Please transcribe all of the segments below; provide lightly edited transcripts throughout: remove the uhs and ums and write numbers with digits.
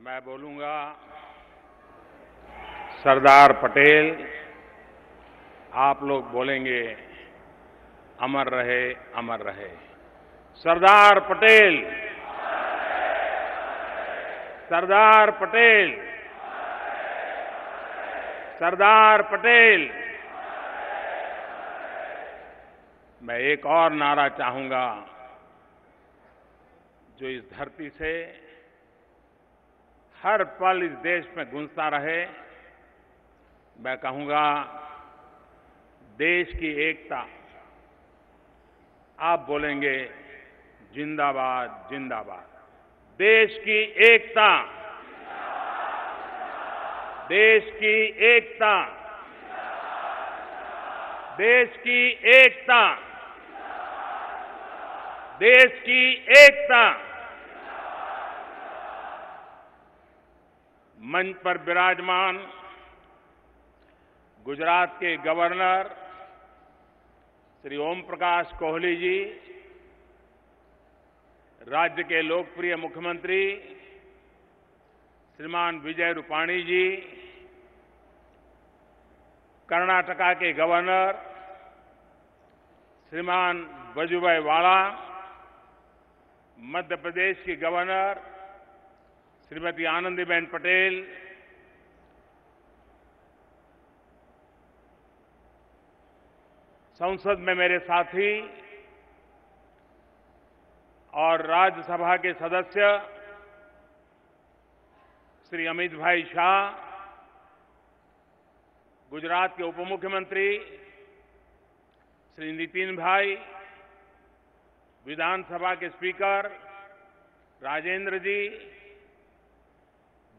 मैं बोलूंगा सरदार पटेल, आप लोग बोलेंगे अमर रहे अमर रहे। सरदार पटेल, सरदार पटेल, सरदार पटेल। मैं एक और नारा चाहूंगा जो इस धरती से हर पल इस देश में गूंजता रहे। मैं कहूंगा देश की एकता। आप बोलेंगे जिंदाबाद जिंदाबाद। देश की एकता, देश की एकता, देश की एकता, देश की एकता। मंच पर विराजमान गुजरात के गवर्नर श्री ओम प्रकाश कोहली जी, राज्य के लोकप्रिय मुख्यमंत्री श्रीमान विजय रूपाणी जी, कर्नाटका के गवर्नर श्रीमान वजुभाई वाला, मध्य प्रदेश की गवर्नर श्रीमती आनंदीबेन पटेल, संसद में मेरे साथी और राज्यसभा के सदस्य श्री अमित भाई शाह, गुजरात के उप मुख्यमंत्री श्री नितिन भाई, विधानसभा के स्पीकर राजेंद्र जी,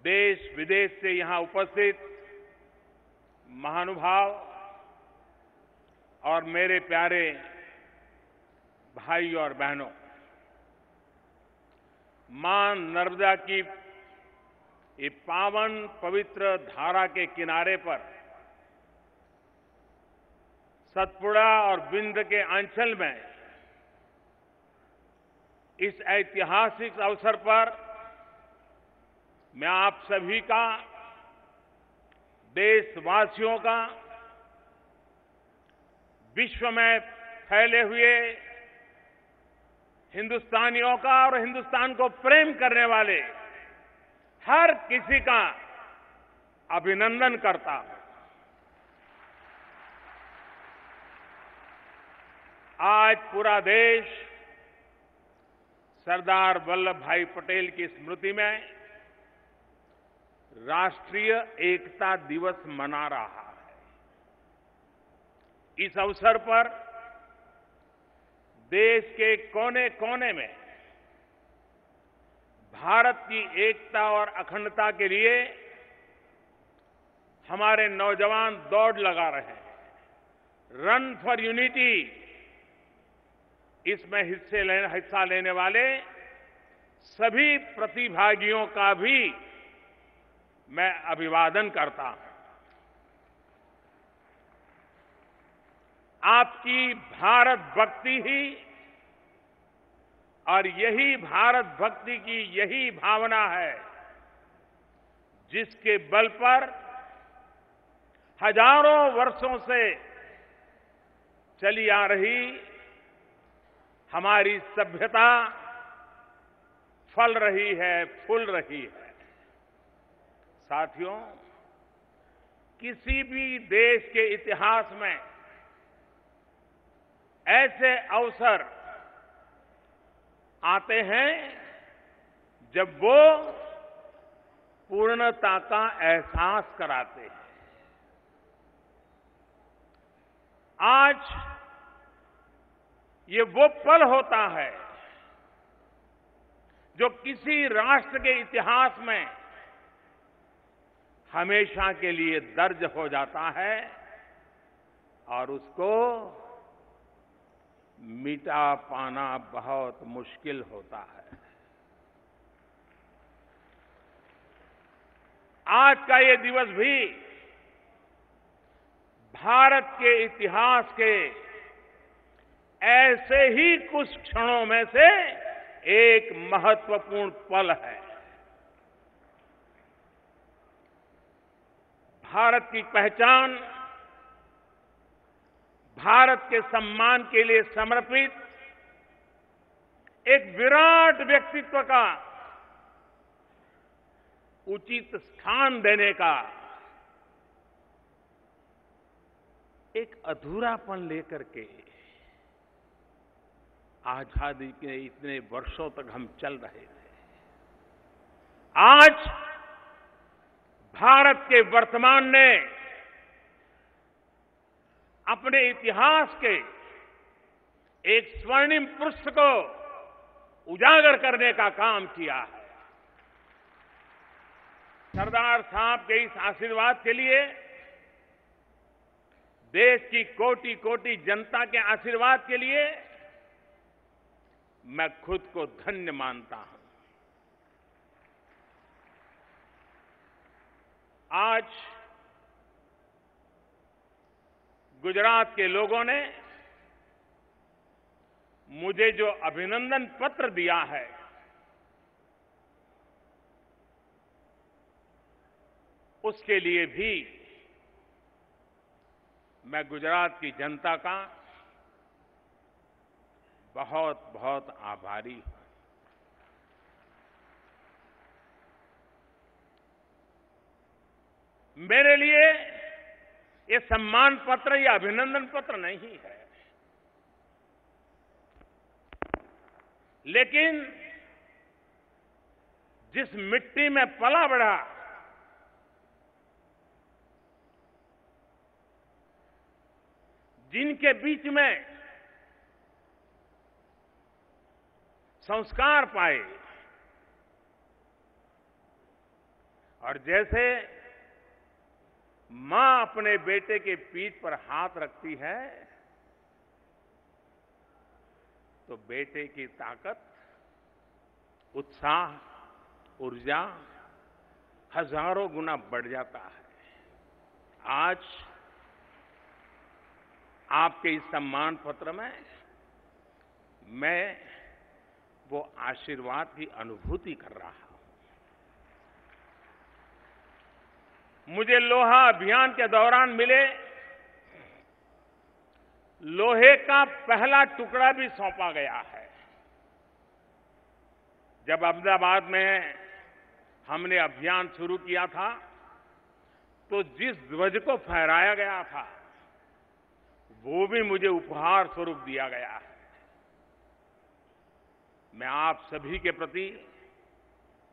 देश विदेश से यहां उपस्थित महानुभाव और मेरे प्यारे भाई और बहनों, मां नर्मदा की ये पावन पवित्र धारा के किनारे पर सतपुड़ा और बिंद के अंचल में इस ऐतिहासिक अवसर पर मैं आप सभी का, देशवासियों का, विश्व में फैले हुए हिंदुस्तानियों का और हिंदुस्तान को प्रेम करने वाले हर किसी का अभिनंदन करता हूं। आज पूरा देश सरदार वल्लभ भाई पटेल की स्मृति में राष्ट्रीय एकता दिवस मना रहा है। इस अवसर पर देश के कोने कोने में भारत की एकता और अखंडता के लिए हमारे नौजवान दौड़ लगा रहे हैं। रन फॉर यूनिटी, इसमें हिस्सा लेने वाले सभी प्रतिभागियों का भी मैं अभिवादन करता हूं। आपकी भारत भक्ति ही और यही भारत भक्ति की यही भावना है जिसके बल पर हजारों वर्षों से चली आ रही हमारी सभ्यता फल रही है, फूल रही है। साथियों, किसी भी देश के इतिहास में ऐसे अवसर आते हैं जब वो पूर्णता का एहसास कराते हैं। आज ये वो पल होता है जो किसी राष्ट्र के इतिहास में हमेशा के लिए दर्ज हो जाता है और उसको मिटा पाना बहुत मुश्किल होता है। आज का ये दिवस भी भारत के इतिहास के ऐसे ही कुछ क्षणों में से एक महत्वपूर्ण पल है। भारत की पहचान, भारत के सम्मान के लिए समर्पित एक विराट व्यक्तित्व का उचित स्थान देने का एक अधूरापन लेकर के आजादी के इतने वर्षों तक हम चल रहे थे। आज भारत के वर्तमान ने अपने इतिहास के एक स्वर्णिम पृष्ठ को उजागर करने का काम किया है। सरदार साहब के इस आशीर्वाद के लिए, देश की कोटि कोटि जनता के आशीर्वाद के लिए मैं खुद को धन्य मानता हूं। आज गुजरात के लोगों ने मुझे जो अभिनंदन पत्र दिया है, उसके लिए भी मैं गुजरात की जनता का बहुत बहुत आभारी हूं। मेरे लिए ये सम्मान पत्र या अभिनंदन पत्र नहीं है, लेकिन जिस मिट्टी में पला बढ़ा, जिनके बीच में संस्कार पाए, और जैसे मां अपने बेटे के पीठ पर हाथ रखती है तो बेटे की ताकत, उत्साह, ऊर्जा हजारों गुना बढ़ जाता है। आज आपके इस सम्मान पत्र में मैं वो आशीर्वाद की अनुभूति कर रहा हूं। मुझे लोहा अभियान के दौरान मिले लोहे का पहला टुकड़ा भी सौंपा गया है। जब अहमदाबाद में हमने अभियान शुरू किया था तो जिस ध्वज को फहराया गया था वो भी मुझे उपहार स्वरूप दिया गया है। मैं आप सभी के प्रति,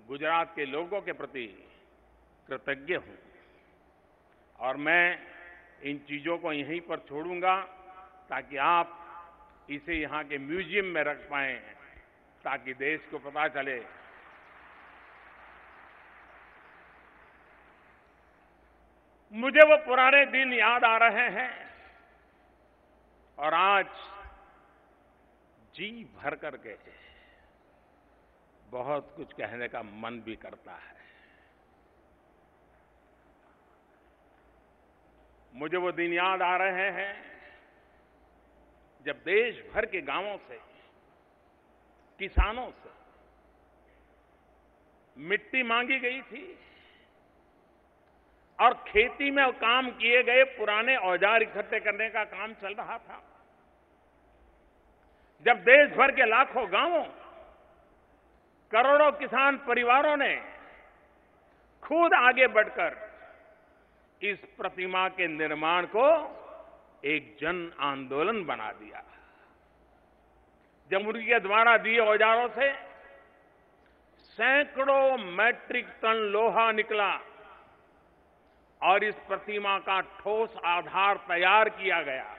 गुजरात के लोगों के प्रति कृतज्ञ हूं और मैं इन चीजों को यहीं पर छोड़ूंगा ताकि आप इसे यहां के म्यूजियम में रख पाएं, ताकि देश को पता चले मुझे वो पुराने दिन याद आ रहे हैं और आज जी भर करके बहुत कुछ कहने का मन भी करता है। मुझे वो दिन याद आ रहे हैं जब देश भर के गांवों से, किसानों से मिट्टी मांगी गई थी और खेती में काम किए गए पुराने औजार इकट्ठे करने का काम चल रहा था। जब देश भर के लाखों गांवों, करोड़ों किसान परिवारों ने खुद आगे बढ़कर इस प्रतिमा के निर्माण को एक जन आंदोलन बना दिया। जमुरी के द्वारा दिए औजारों से सैकड़ों मैट्रिक टन लोहा निकला और इस प्रतिमा का ठोस आधार तैयार किया गया।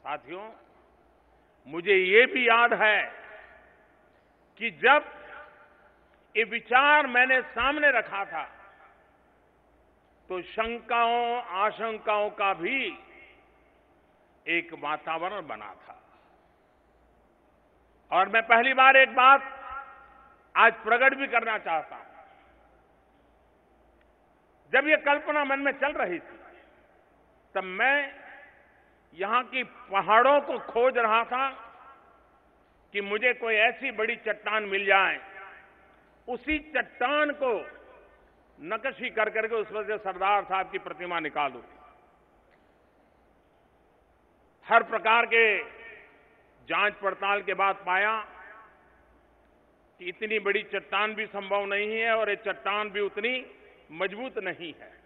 साथियों, मुझे ये भी याद है कि जब ये विचार मैंने सामने रखा था तो शंकाओं, आशंकाओं का भी एक वातावरण बना था। और मैं पहली बार एक बात आज प्रकट भी करना चाहता हूं। जब ये कल्पना मन में चल रही थी तब मैं यहां की पहाड़ों को खोज रहा था कि मुझे कोई ऐसी बड़ी चट्टान मिल जाए, उसी चट्टान को नक्काशी कर करके उस पर से सरदार साहब की प्रतिमा निकालूं। हर प्रकार के जांच पड़ताल के बाद पाया कि इतनी बड़ी चट्टान भी संभव नहीं है और ये चट्टान भी उतनी मजबूत नहीं है।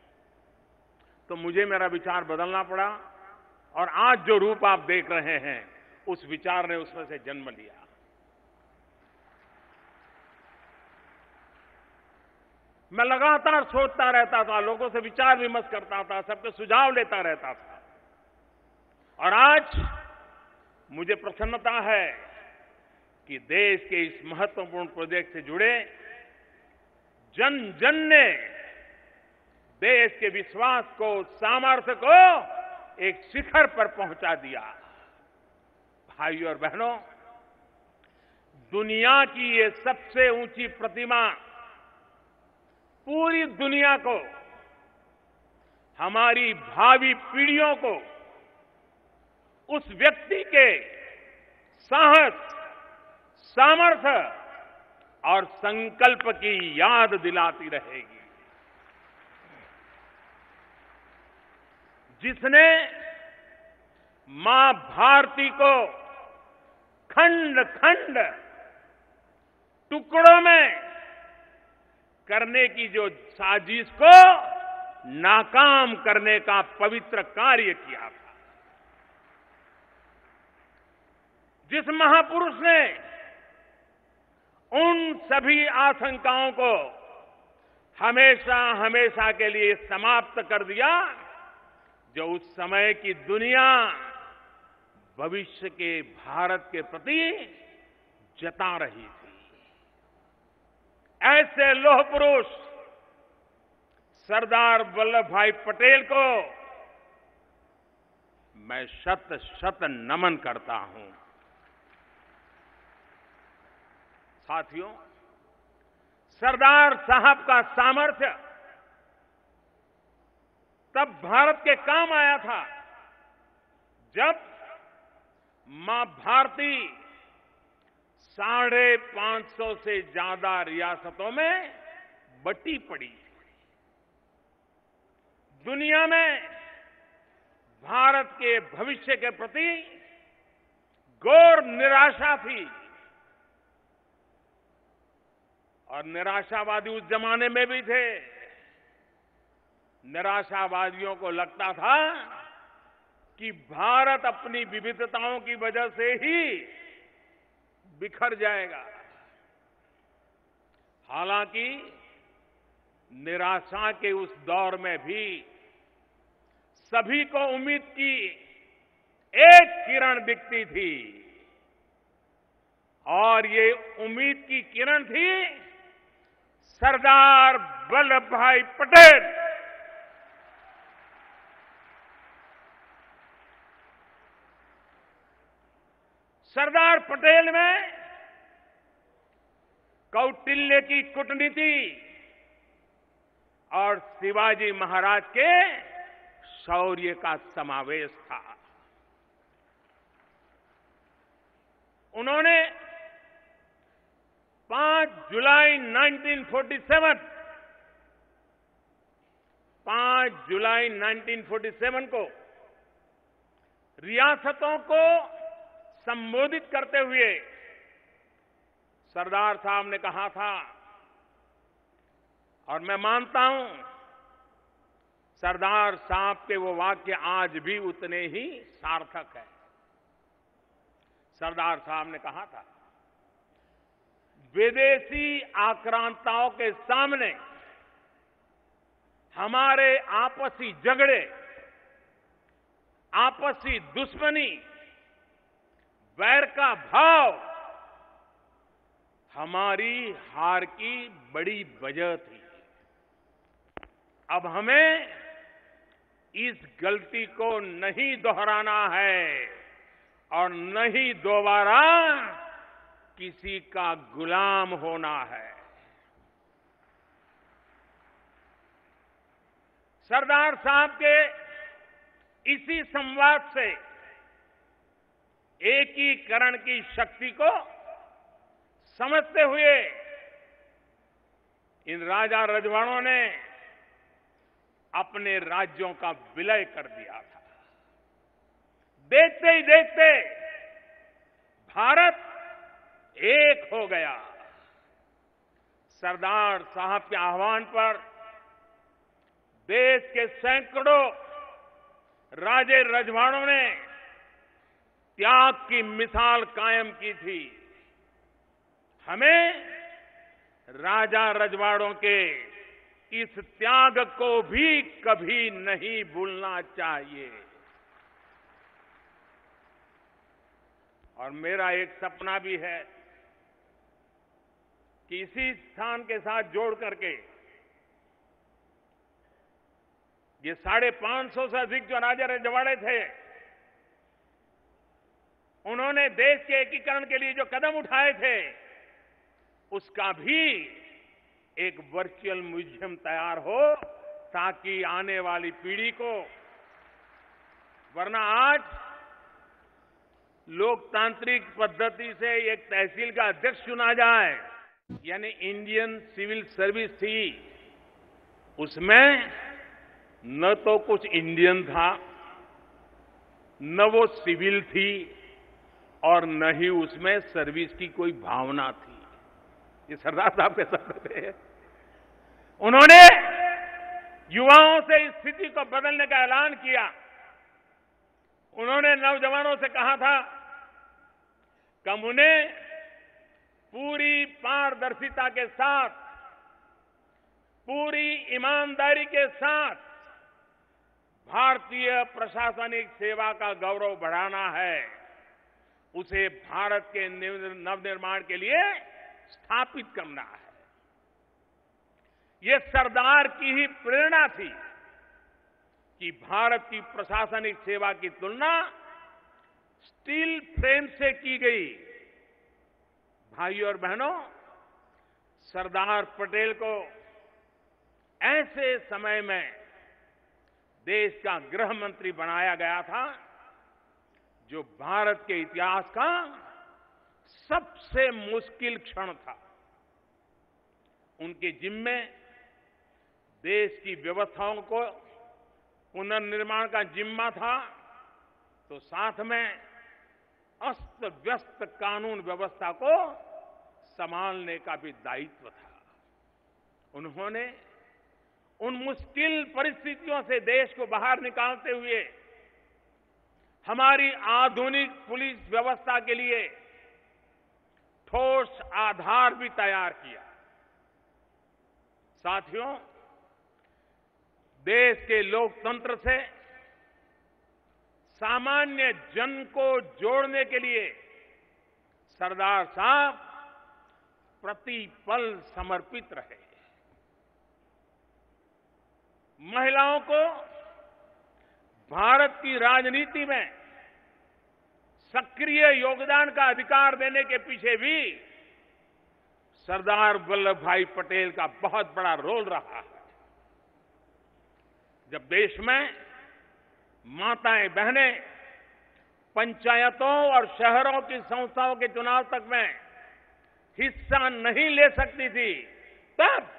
तो मुझे मेरा विचार बदलना पड़ा और आज जो रूप आप देख रहे हैं उस विचार ने उसमें से जन्म लिया। मैं लगातार सोचता रहता था, लोगों से विचार विमर्श करता था, सबके सुझाव लेता रहता था और आज मुझे प्रसन्नता है कि देश के इस महत्वपूर्ण प्रोजेक्ट से जुड़े जन जन ने देश के विश्वास को, सामर्थ्य को एक शिखर पर पहुंचा दिया। भाइयों और बहनों, दुनिया की ये सबसे ऊंची प्रतिमा पूरी दुनिया को, हमारी भावी पीढ़ियों को उस व्यक्ति के साहस, सामर्थ्य और संकल्प की याद दिलाती रहेगी, जिसने मां भारती को खंड खंड टुकड़ों में करने की जो साजिश को नाकाम करने का पवित्र कार्य किया था, जिस महापुरुष ने उन सभी आशंकाओं को हमेशा हमेशा के लिए समाप्त कर दिया जो उस समय की दुनिया भविष्य के भारत के प्रति जता रही थी। ऐसे लौह पुरुष सरदार वल्लभ भाई पटेल को मैं शत शत नमन करता हूं। साथियों, सरदार साहब का सामर्थ्य तब भारत के काम आया था जब मां भारती 550 से ज्यादा रियासतों में बटी पड़ी। दुनिया में भारत के भविष्य के प्रति घोर निराशा थी और निराशावादी उस जमाने में भी थे। निराशावादियों को लगता था कि भारत अपनी विविधताओं की वजह से ही बिखर जाएगा। हालांकि निराशा के उस दौर में भी सभी को उम्मीद की एक किरण दिखती थी और ये उम्मीद की किरण थी सरदार वल्लभ भाई पटेल। सरदार पटेल में कौटिल्य की कूटनीति और शिवाजी महाराज के शौर्य का समावेश था। उन्होंने 5 जुलाई 1947 को रियासतों को संबोधित करते हुए सरदार साहब ने कहा था, और मैं मानता हूं सरदार साहब के वो वाक्य आज भी उतने ही सार्थक है। सरदार साहब ने कहा था, विदेशी आक्रांताओं के सामने हमारे आपसी झगड़े, आपसी दुश्मनी, वैर का भाव हमारी हार की बड़ी वजह थी। अब हमें इस गलती को नहीं दोहराना है और नहीं दोबारा किसी का गुलाम होना है। सरदार साहब के इसी संवाद से एकीकरण की शक्ति को समझते हुए इन राजा रजवाड़ों ने अपने राज्यों का विलय कर दिया था। देखते ही देखते भारत एक हो गया। सरदार साहब के आह्वान पर देश के सैकड़ों राजे रजवाड़ों ने त्याग की मिसाल कायम की थी। हमें राजा रजवाड़ों के इस त्याग को भी कभी नहीं भूलना चाहिए। और मेरा एक सपना भी है कि इसी स्थान के साथ जोड़ करके ये 550 से अधिक जो राजा रजवाड़े थे, उन्होंने देश के एकीकरण के लिए जो कदम उठाए थे, उसका भी एक वर्चुअल म्यूजियम तैयार हो, ताकि आने वाली पीढ़ी को, वरना आज लोकतांत्रिक पद्धति से एक तहसील का अध्यक्ष चुना जाए, यानी इंडियन सिविल सर्विस थी, उसमें न तो कुछ इंडियन था, न वो सिविल थी, और न ही उसमें सर्विस की कोई भावना थी। ये सरदार साहब के शब्द थे। उन्होंने युवाओं से इस स्थिति को बदलने का ऐलान किया। उन्होंने नौजवानों से कहा था कि हम उन्हें पूरी पारदर्शिता के साथ, पूरी ईमानदारी के साथ भारतीय प्रशासनिक सेवा का गौरव बढ़ाना है, उसे भारत के नवनिर्माण के लिए स्थापित करना है। ये सरदार की ही प्रेरणा थी कि भारत की प्रशासनिक सेवा की तुलना स्टील फ्रेम से की गई। भाइयों और बहनों, सरदार पटेल को ऐसे समय में देश का गृह मंत्री बनाया गया था, जो भारत के इतिहास का सबसे मुश्किल क्षण था। उनके जिम्मे देश की व्यवस्थाओं को पुनर्निर्माण का जिम्मा था, तो साथ में अस्त व्यस्त कानून व्यवस्था को संभालने का भी दायित्व था। उन्होंने उन मुश्किल परिस्थितियों से देश को बाहर निकालते हुए हमारी आधुनिक पुलिस व्यवस्था के लिए ठोस आधार भी तैयार किया। साथियों, देश के लोकतंत्र से सामान्य जन को जोड़ने के लिए सरदार साहब प्रतिपल समर्पित रहे। महिलाओं को भारत की राजनीति में सक्रिय योगदान का अधिकार देने के पीछे भी सरदार वल्लभ भाई पटेल का बहुत बड़ा रोल रहा है। जब देश में माताएं बहनें पंचायतों और शहरों की संस्थाओं के चुनाव तक में हिस्सा नहीं ले सकती थी, तब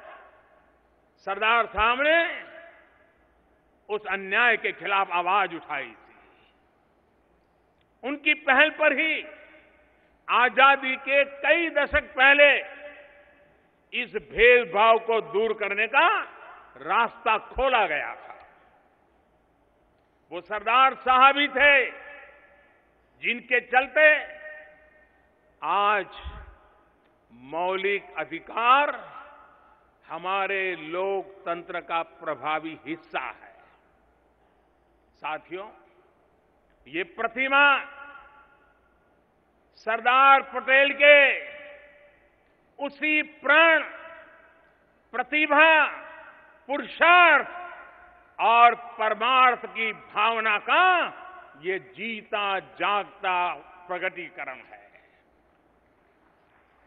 सरदार साहब ने उस अन्याय के खिलाफ आवाज उठाई थी। उनकी पहल पर ही आजादी के कई दशक पहले इस भेदभाव को दूर करने का रास्ता खोला गया था। वो सरदार साहब ही थे जिनके चलते आज मौलिक अधिकार हमारे लोकतंत्र का प्रभावी हिस्सा है। साथियों, ये प्रतिमा सरदार पटेल के उसी प्रण, प्रतिभा, पुरुषार्थ और परमार्थ की भावना का ये जीता जागता प्रकटीकरण है।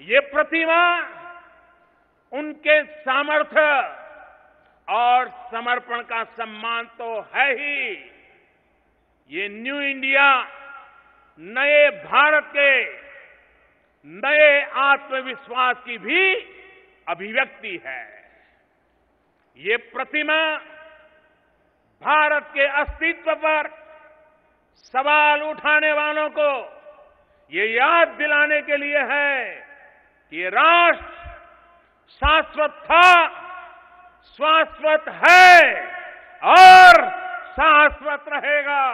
ये प्रतिमा उनके सामर्थ्य और समर्पण का सम्मान तो है ही, ये न्यू इंडिया, नए भारत के नए आत्मविश्वास की भी अभिव्यक्ति है। ये प्रतिमा भारत के अस्तित्व पर सवाल उठाने वालों को ये याद दिलाने के लिए है कि ये राष्ट्र शाश्वत था, शाश्वत है और शाश्वत रहेगा।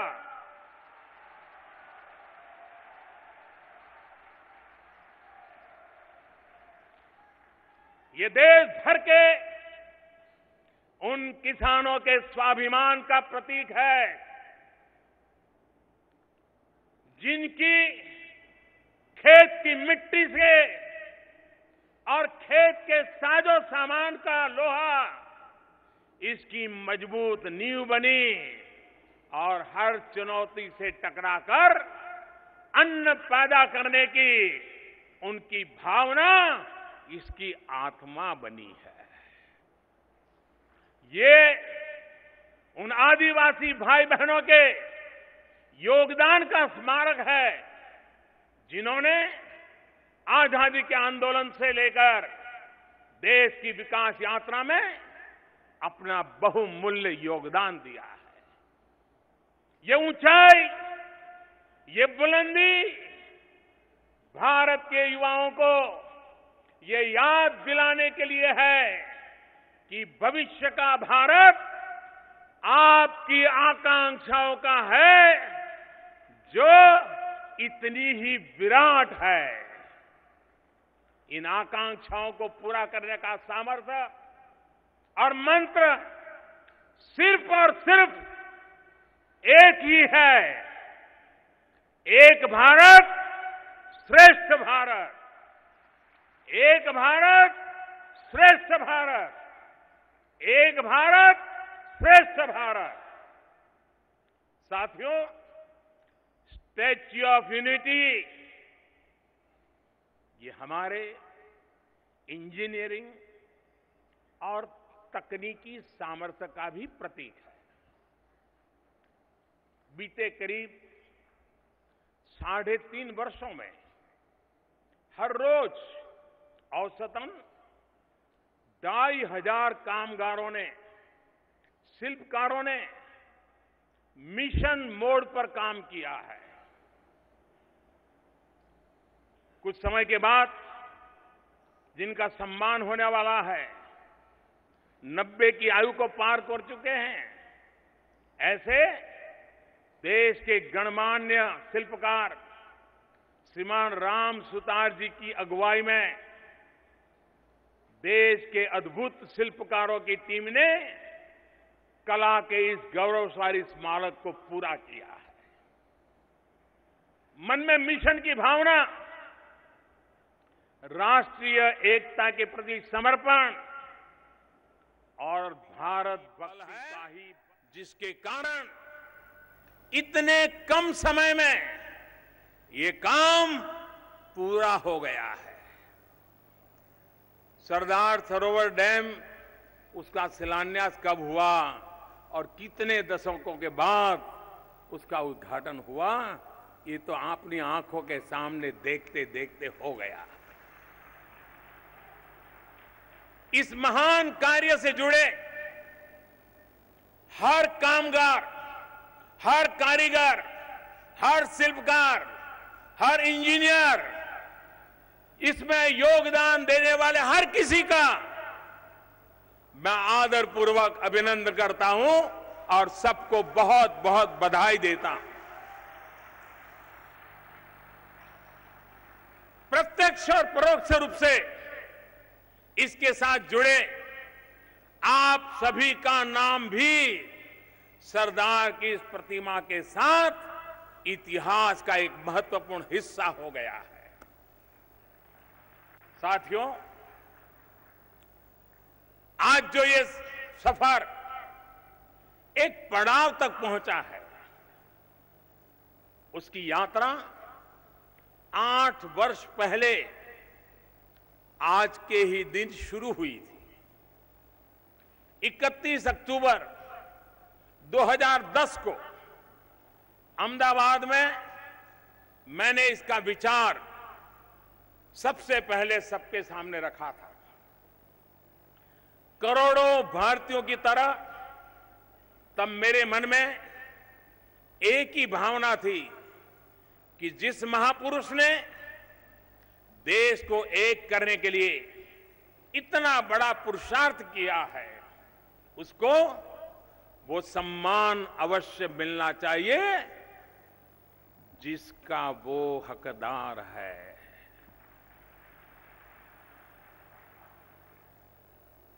ये देश भर के उन किसानों के स्वाभिमान का प्रतीक है जिनकी खेत की मिट्टी से और खेत के साजो सामान का लोहा इसकी मजबूत नींव बनी और हर चुनौती से टकराकर अन्न पैदा करने की उनकी भावना इसकी आत्मा बनी है। ये उन आदिवासी भाई बहनों के योगदान का स्मारक है जिन्होंने आजादी के आंदोलन से लेकर देश की विकास यात्रा में अपना बहुमूल्य योगदान दिया है। ये ऊंचाई, ये बुलंदी भारत के युवाओं को ये याद दिलाने के लिए है कि भविष्य का भारत आपकी आकांक्षाओं का है जो इतनी ही विराट है। इन आकांक्षाओं को पूरा करने का सामर्थ्य और मंत्र सिर्फ और सिर्फ एक ही है, एक भारत श्रेष्ठ भारत, एक भारत श्रेष्ठ भारत, एक भारत श्रेष्ठ भारत। साथियों, स्टैच्यू ऑफ यूनिटी ये हमारे इंजीनियरिंग और तकनीकी सामर्थ्य का भी प्रतीक है। बीते करीब 3.5 वर्षों में हर रोज औसतन 2,500 कामगारों ने, शिल्पकारों ने मिशन मोड पर काम किया है। कुछ समय के बाद जिनका सम्मान होने वाला है, 90 की आयु को पार कर चुके हैं, ऐसे देश के गणमान्य शिल्पकार श्रीमान राम सुतार जी की अगुवाई में देश के अद्भुत शिल्पकारों की टीम ने कला के इस गौरवशाली स्मारक को पूरा किया है। मन में मिशन की भावना, राष्ट्रीय एकता के प्रति समर्पण और भारत भक्ति का ही, जिसके कारण इतने कम समय में ये काम पूरा हो गया है। सरदार सरोवर डैम, उसका शिलान्यास कब हुआ और कितने दशकों के बाद उसका उद्घाटन हुआ, ये तो अपनी आंखों के सामने देखते देखते हो गया। इस महान कार्य से जुड़े हर कामगार, हर कारीगर, हर शिल्पकार, हर इंजीनियर, इसमें योगदान देने वाले हर किसी का मैं आदरपूर्वक अभिनंदन करता हूं और सबको बहुत बहुत बधाई देता हूं। प्रत्यक्ष और परोक्ष रूप से इसके साथ जुड़े आप सभी का नाम भी सरदार की इस प्रतिमा के साथ इतिहास का एक महत्वपूर्ण हिस्सा हो गया है। साथियों, आज जो ये सफर एक पड़ाव तक पहुंचा है, उसकी यात्रा 8 वर्ष पहले आज के ही दिन शुरू हुई थी। 31 अक्टूबर 2010 को अहमदाबाद में मैंने इसका विचार सबसे पहले सबके सामने रखा था। करोड़ों भारतीयों की तरह तब मेरे मन में एक ही भावना थी कि जिस महापुरुष ने देश को एक करने के लिए इतना बड़ा पुरुषार्थ किया है, उसको वो सम्मान अवश्य मिलना चाहिए जिसका वो हकदार है।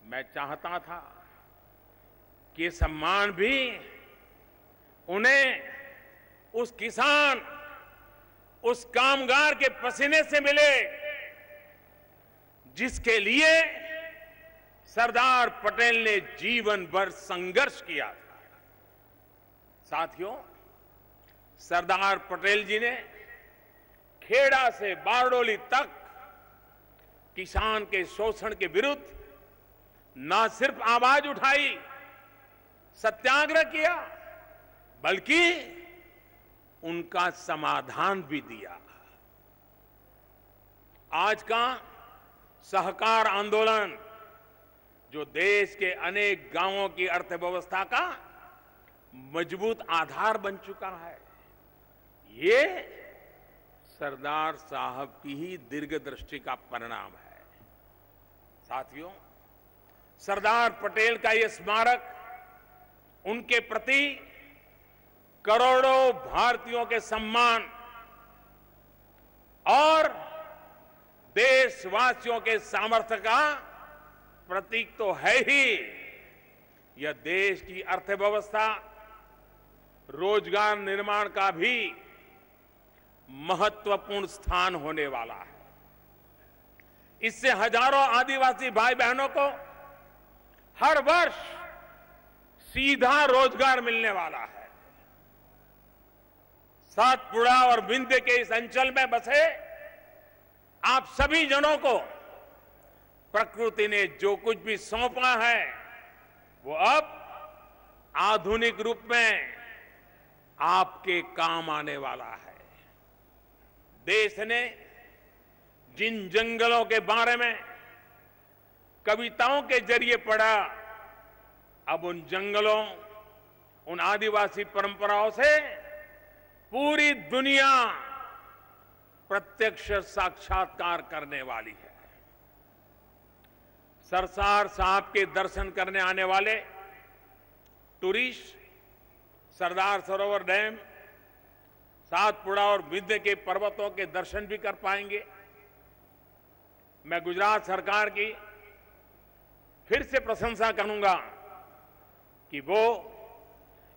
मैं चाहता था कि सम्मान भी उन्हें उस किसान, उस कामगार के पसीने से मिले जिसके लिए सरदार पटेल ने जीवन भर संघर्ष किया था। साथियों, सरदार पटेल जी ने खेड़ा से बारडोली तक किसान के शोषण के विरुद्ध न सिर्फ आवाज उठाई, सत्याग्रह किया, बल्कि उनका समाधान भी दिया। आज का सहकार आंदोलन जो देश के अनेक गांवों की अर्थव्यवस्था का मजबूत आधार बन चुका है, ये सरदार साहब की ही दीर्घदृष्टि का परिणाम है। साथियों, सरदार पटेल का ये स्मारक उनके प्रति करोड़ों भारतीयों के सम्मान और देशवासियों के सामर्थ्य का प्रतीक तो है ही। यह देश की अर्थव्यवस्था, रोजगार निर्माण का भी महत्वपूर्ण स्थान होने वाला है। इससे हजारों आदिवासी भाई बहनों को हर वर्ष सीधा रोजगार मिलने वाला है। सातपुड़ा और विंध्य के इस अंचल में बसे आप सभी जनों को प्रकृति ने जो कुछ भी सौंपा है, वो अब आधुनिक रूप में आपके काम आने वाला है। देश ने जिन जंगलों के बारे में कविताओं के जरिए पढ़ा, अब उन जंगलों, उन आदिवासी परंपराओं से पूरी दुनिया प्रत्यक्ष साक्षात्कार करने वाली है। सरदार साहब के दर्शन करने आने वाले टूरिस्ट सरदार सरोवर डैम, सातपुड़ा और विंध्य के पर्वतों के दर्शन भी कर पाएंगे। मैं गुजरात सरकार की फिर से प्रशंसा करूंगा कि वो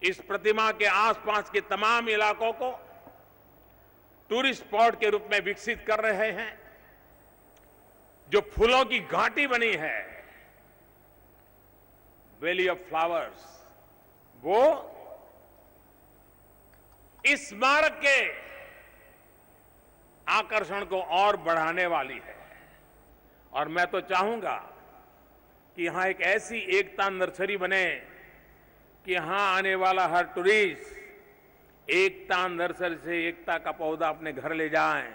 इस प्रतिमा के आसपास के तमाम इलाकों को टूरिस्ट स्पॉट के रूप में विकसित कर रहे हैं। जो फूलों की घाटी बनी है, वैली ऑफ फ्लावर्स, वो इस स्मारक के आकर्षण को और बढ़ाने वाली है। और मैं तो चाहूंगा कि यहां एक ऐसी एकता नर्सरी बने कि यहां आने वाला हर टूरिस्ट एकता नर्सरी से एकता का पौधा अपने घर ले जाएं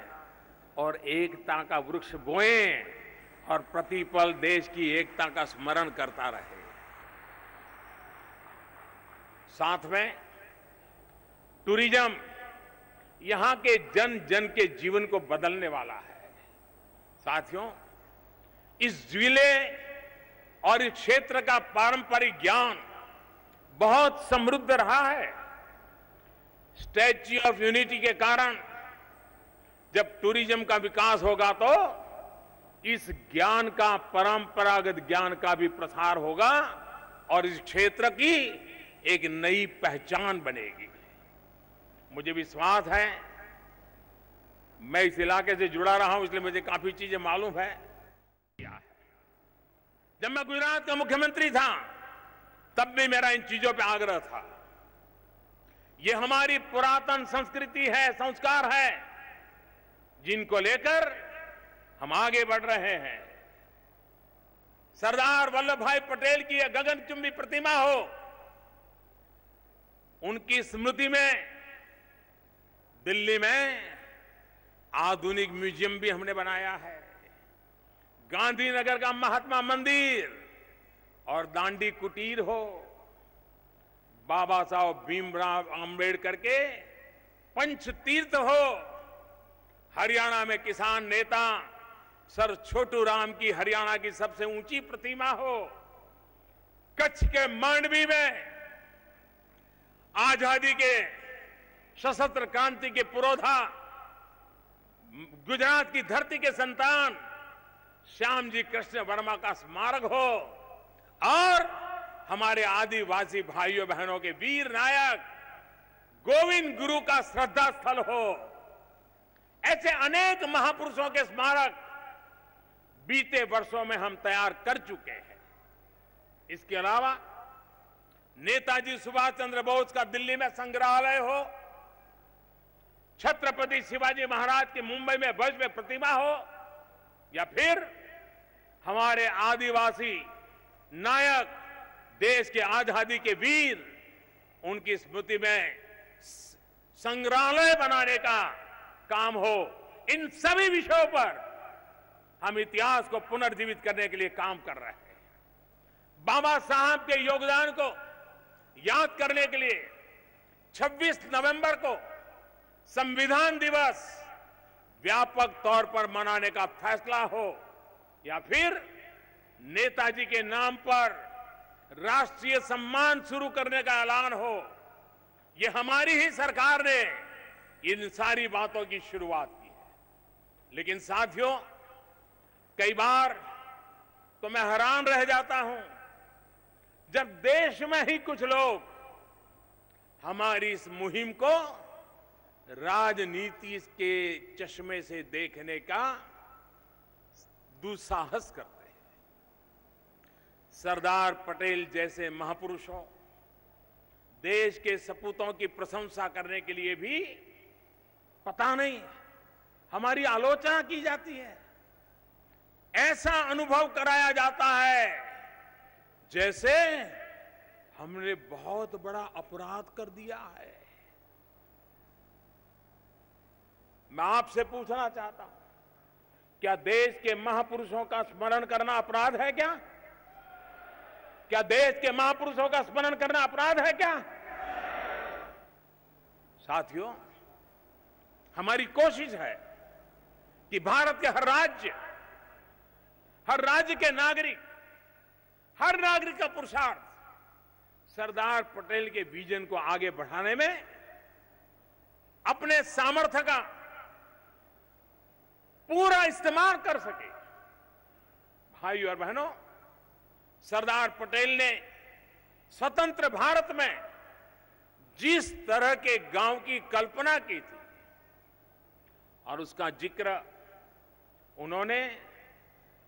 और एकता का वृक्ष बोएं और प्रतिपल देश की एकता का स्मरण करता रहे। साथ में टूरिज्म यहां के जन जन के जीवन को बदलने वाला है। साथियों, इस जिले और इस क्षेत्र का पारंपरिक ज्ञान बहुत समृद्ध रहा है। स्टैच्यू ऑफ यूनिटी के कारण जब टूरिज्म का विकास होगा तो इस ज्ञान का, परंपरागत ज्ञान का भी प्रसार होगा और इस क्षेत्र की एक नई पहचान बनेगी। मुझे विश्वास है, मैं इस इलाके से जुड़ा रहा हूं, इसलिए मुझे काफी चीजें मालूम है। जब मैं गुजरात का मुख्यमंत्री था तब भी मेरा इन चीजों पे आग्रह था। ये हमारी पुरातन संस्कृति है, संस्कार है, जिनको लेकर हम आगे बढ़ रहे हैं। सरदार वल्लभ भाई पटेल की यह गगनचुंबी प्रतिमा हो, उनकी स्मृति में दिल्ली में आधुनिक म्यूजियम भी हमने बनाया है। गांधीनगर का महात्मा मंदिर और दांडी कुटीर हो, बाबा साहब भीमराव आंबेडकर के पंच तीर्थ हो, हरियाणा में किसान नेता सर छोटू राम की हरियाणा की सबसे ऊंची प्रतिमा हो, कच्छ के मांडवी में आजादी के सशस्त्र क्रांति के पुरोधा, गुजरात की धरती के संतान श्यामजी कृष्ण वर्मा का स्मारक हो, और हमारे आदिवासी भाइयों बहनों के वीर नायक गोविंद गुरु का श्रद्धा स्थल हो। ऐसे अनेक महापुरुषों के स्मारक बीते वर्षों में हम तैयार कर चुके हैं। इसके अलावा नेताजी सुभाष चंद्र बोस का दिल्ली में संग्रहालय हो, छत्रपति शिवाजी महाराज की मुंबई में भव्य प्रतिमा हो, या फिर हमारे आदिवासी नायक, देश के आजादी के वीर, उनकी स्मृति में संग्रहालय बनाने का काम हो, इन सभी विषयों पर हम इतिहास को पुनर्जीवित करने के लिए काम कर रहे हैं। बाबा साहब के योगदान को याद करने के लिए 26 नवंबर को संविधान दिवस व्यापक तौर पर मनाने का फैसला हो, या फिर नेताजी के नाम पर राष्ट्रीय सम्मान शुरू करने का ऐलान हो, ये हमारी ही सरकार ने इन सारी बातों की शुरुआत की है। लेकिन साथियों, कई बार तो मैं हैरान रह जाता हूं जब देश में ही कुछ लोग हमारी इस मुहिम को राजनीति के चश्मे से देखने का दुस्साहस करते हैं। सरदार पटेल जैसे महापुरुषों, देश के सपूतों की प्रशंसा करने के लिए भी पता नहीं हमारी आलोचना की जाती है। ऐसा अनुभव कराया जाता है जैसे हमने बहुत बड़ा अपराध कर दिया है। मैं आपसे पूछना चाहता हूं, क्या देश के महापुरुषों का स्मरण करना अपराध है क्या? क्या देश के महापुरुषों का स्मरण करना अपराध है क्या? साथियों, हमारी कोशिश है कि भारत के हर राज्य के नागरिक, हर नागरिक का पुरुषार्थ सरदार पटेल के विजन को आगे बढ़ाने में अपने सामर्थ्य का पूरा इस्तेमाल कर सके। भाइयों और बहनों, सरदार पटेल ने स्वतंत्र भारत में जिस तरह के गांव की कल्पना की थी, और उसका जिक्र उन्होंने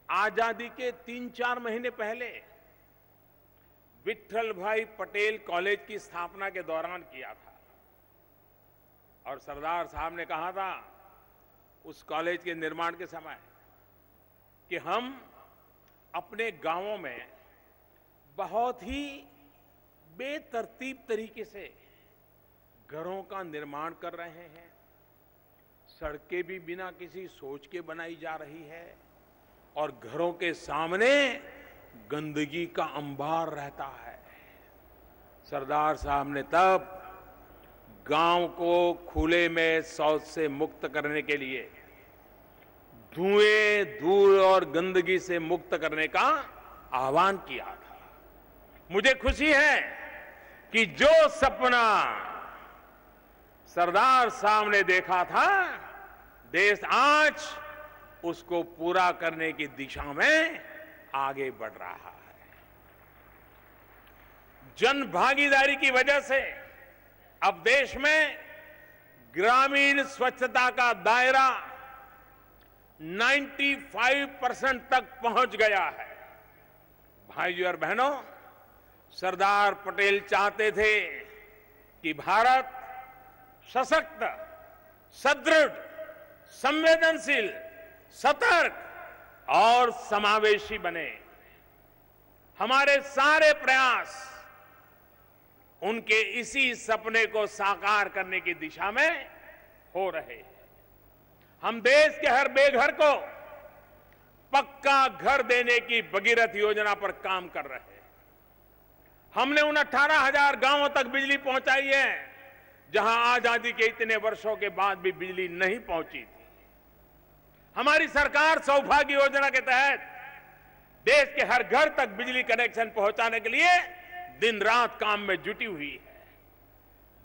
आजादी के 3-4 महीने पहले विट्ठल भाई पटेल कॉलेज की स्थापना के दौरान किया था। और सरदार साहब ने कहा था उस कॉलेज के निर्माण के समय कि हम अपने गांवों में बहुत ही बेतरतीब तरीके से घरों का निर्माण कर रहे हैं, सड़कें भी बिना किसी सोच के बनाई जा रही है, और घरों के सामने गंदगी का अंबार रहता है। सरदार साहब ने तब गांव को खुले में शौच से मुक्त करने के लिए, धुएं, धूल और गंदगी से मुक्त करने का आह्वान किया था। मुझे खुशी है कि जो सपना सरदार साहब ने देखा था, देश आज उसको पूरा करने की दिशा में आगे बढ़ रहा है। जन भागीदारी की वजह से अब देश में ग्रामीण स्वच्छता का दायरा 95% तक पहुंच गया है। भाइयों और बहनों, सरदार पटेल चाहते थे कि भारत सशक्त, सुदृढ़, संवेदनशील, सतर्क और समावेशी बने। हमारे सारे प्रयास उनके इसी सपने को साकार करने की दिशा में हो रहे हैं। हम देश के हर बेघर को पक्का घर देने की भगीरथ योजना पर काम कर रहे हैं। हमने उन 18,000 गांवों तक बिजली पहुंचाई है जहां आजादी के इतने वर्षों के बाद भी बिजली नहीं पहुंची थी। हमारी सरकार सौभाग्य योजना के तहत देश के हर घर तक बिजली कनेक्शन पहुंचाने के लिए दिन रात काम में जुटी हुई है।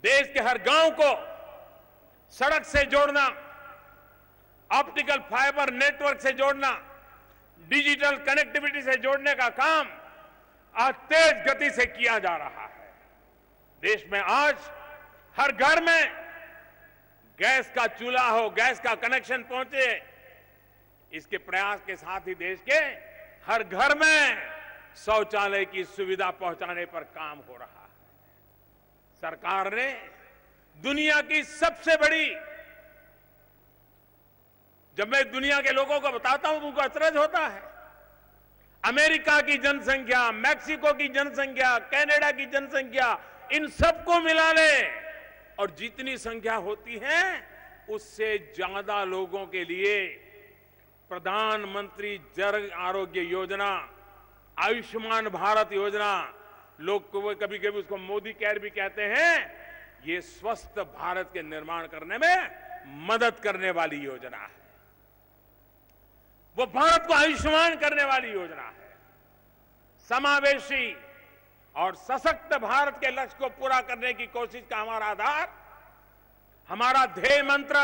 देश के हर गांव को सड़क से जोड़ना, ऑप्टिकल फाइबर नेटवर्क से जोड़ना, डिजिटल कनेक्टिविटी से जोड़ने का काम आज तेज गति से किया जा रहा है। देश में आज हर घर में गैस का चूल्हा हो, गैस का कनेक्शन पहुंचे, इसके प्रयास के साथ ही देश के हर घर में शौचालय की सुविधा पहुंचाने पर काम हो रहा है। सरकार ने दुनिया की सबसे बड़ी, जब मैं दुनिया के लोगों को बताता हूं तो उनको अचरज होता है, अमेरिका की जनसंख्या, मैक्सिको की जनसंख्या, कनाडा की जनसंख्या, इन सबको मिला ले और जितनी संख्या होती है उससे ज्यादा लोगों के लिए प्रधानमंत्री जन आरोग्य योजना, आयुष्मान भारत योजना, लोग कभी कभी उसको मोदी केयर भी कहते हैं, ये स्वस्थ भारत के निर्माण करने में मदद करने वाली योजना है। वो भारत को आयुष्मान करने वाली योजना है। समावेशी और सशक्त भारत के लक्ष्य को पूरा करने की कोशिश का हमारा आधार, हमारा ध्येय मंत्र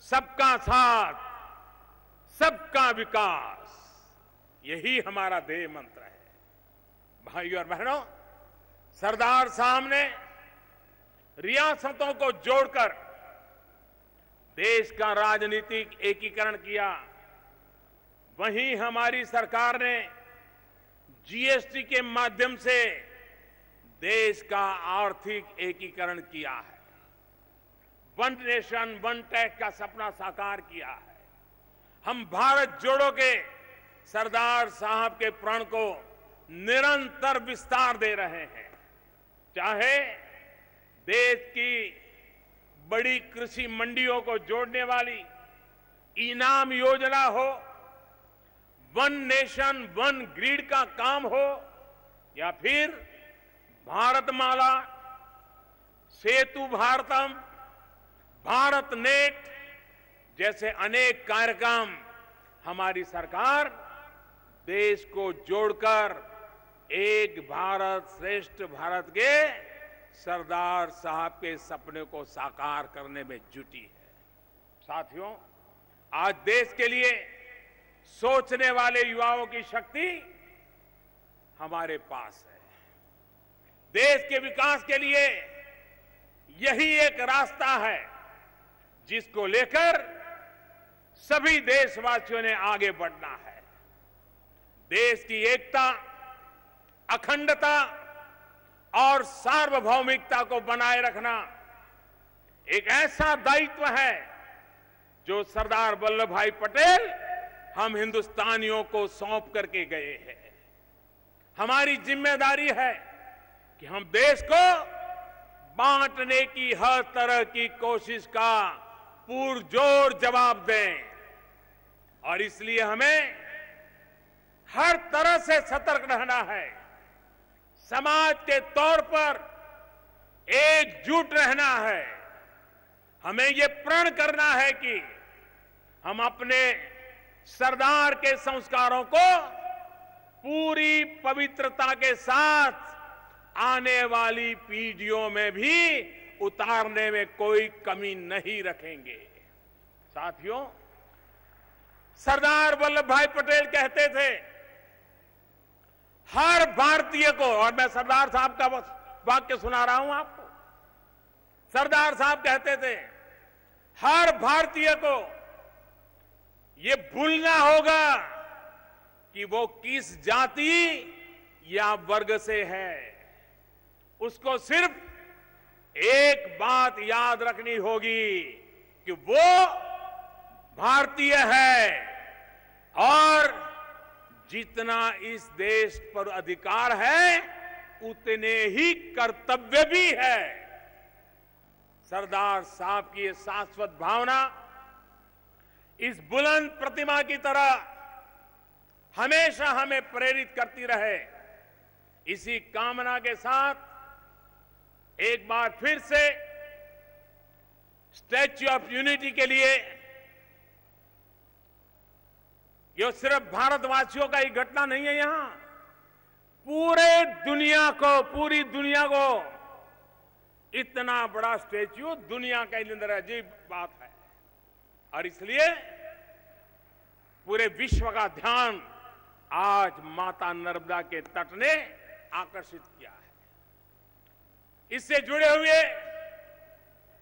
सबका साथ, सबका विकास, यही हमारा ध्येय मंत्र है। भाइयों और बहनों, सरदार साहब ने रियासतों को जोड़कर देश का राजनीतिक एकीकरण किया। वहीं हमारी सरकार ने जीएसटी के माध्यम से देश का आर्थिक एकीकरण किया है। वन नेशन वन टैक्स का सपना साकार किया है। हम भारत जोड़ो के सरदार साहब के प्रण को निरंतर विस्तार दे रहे हैं। चाहे देश की बड़ी कृषि मंडियों को जोड़ने वाली इनाम योजना हो, वन नेशन वन ग्रिड का काम हो, या फिर भारतमाला, सेतु भारतम, भारत नेट जैसे अनेक कार्यक्रम हमारी सरकार देश को जोड़कर एक भारत श्रेष्ठ भारत के सरदार साहब के सपने को साकार करने में जुटी है। साथियों, आज देश के लिए सोचने वाले युवाओं की शक्ति हमारे पास है। देश के विकास के लिए यही एक रास्ता है जिसको लेकर सभी देशवासियों ने आगे बढ़ना है। देश की एकता, अखंडता और सार्वभौमिकता को बनाए रखना एक ऐसा दायित्व है जो सरदार वल्लभ भाई पटेल हम हिंदुस्तानियों को सौंप करके गए हैं। हमारी जिम्मेदारी है कि हम देश को बांटने की हर तरह की कोशिश का पुरजोर जवाब दें, और इसलिए हमें हर तरह से सतर्क रहना है। समाज के तौर पर एकजुट रहना है। हमें ये प्रण करना है कि हम अपने सरदार के संस्कारों को पूरी पवित्रता के साथ आने वाली पीढ़ियों में भी उतारने में कोई कमी नहीं रखेंगे। साथियों, सरदार वल्लभ भाई पटेल कहते थे, हर भारतीय को, और मैं सरदार साहब का वाक्य सुना रहा हूं आपको, सरदार साहब कहते थे, हर भारतीय को ये भूलना होगा कि वो किस जाति या वर्ग से है। उसको सिर्फ एक बात याद रखनी होगी कि वो भारतीय है, और जितना इस देश पर अधिकार है उतने ही कर्तव्य भी है। सरदार साहब की ये शाश्वत भावना इस बुलंद प्रतिमा की तरह हमेशा हमें प्रेरित करती रहे। इसी कामना के साथ एक बार फिर से स्टैच्यू ऑफ यूनिटी के लिए ये सिर्फ भारतवासियों का ही घटना नहीं है। यहां पूरी दुनिया को इतना बड़ा स्टैच्यू दुनिया के अंदर अजीब बात है और इसलिए पूरे विश्व का ध्यान आज माता नर्मदा के तट ने आकर्षित किया है। इससे जुड़े हुए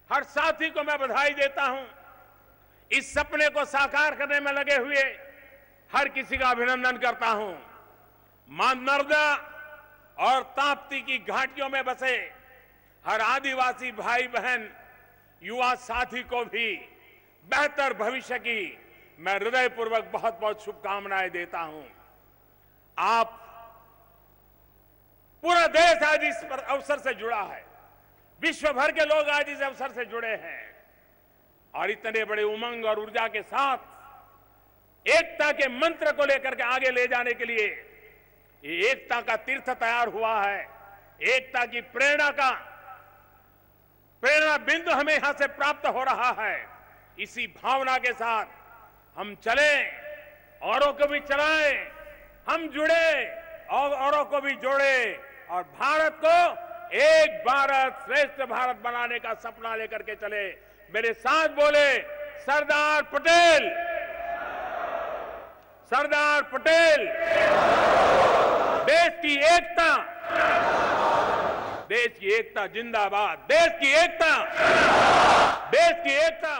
हर साथी को मैं बधाई देता हूं। इस सपने को साकार करने में लगे हुए हर किसी का अभिनंदन करता हूं। मां नर्मदा और ताप्ती की घाटियों में बसे हर आदिवासी भाई बहन युवा साथी को भी बेहतर भविष्य की मैं हृदयपूर्वक बहुत बहुत शुभकामनाएं देता हूं। आप पूरा देश आज इस अवसर से जुड़ा है, विश्व भर के लोग आज इस अवसर से जुड़े हैं और इतने बड़े उमंग और ऊर्जा के साथ एकता के मंत्र को लेकर के आगे ले जाने के लिए ये एकता का तीर्थ तैयार हुआ है। एकता की प्रेरणा बिंदु हमें यहां से प्राप्त हो रहा है। इसी भावना के साथ हम चले, औरों को भी चलाएं, हम जुड़े और औरों को भी जोड़े और भारत को एक भारत श्रेष्ठ भारत बनाने का सपना लेकर के चले। मेरे साथ बोले सरदार पटेल, सरदार पटेल। देश की एकता, देश की एकता जिंदाबाद, देश की एकता, देश की एकता।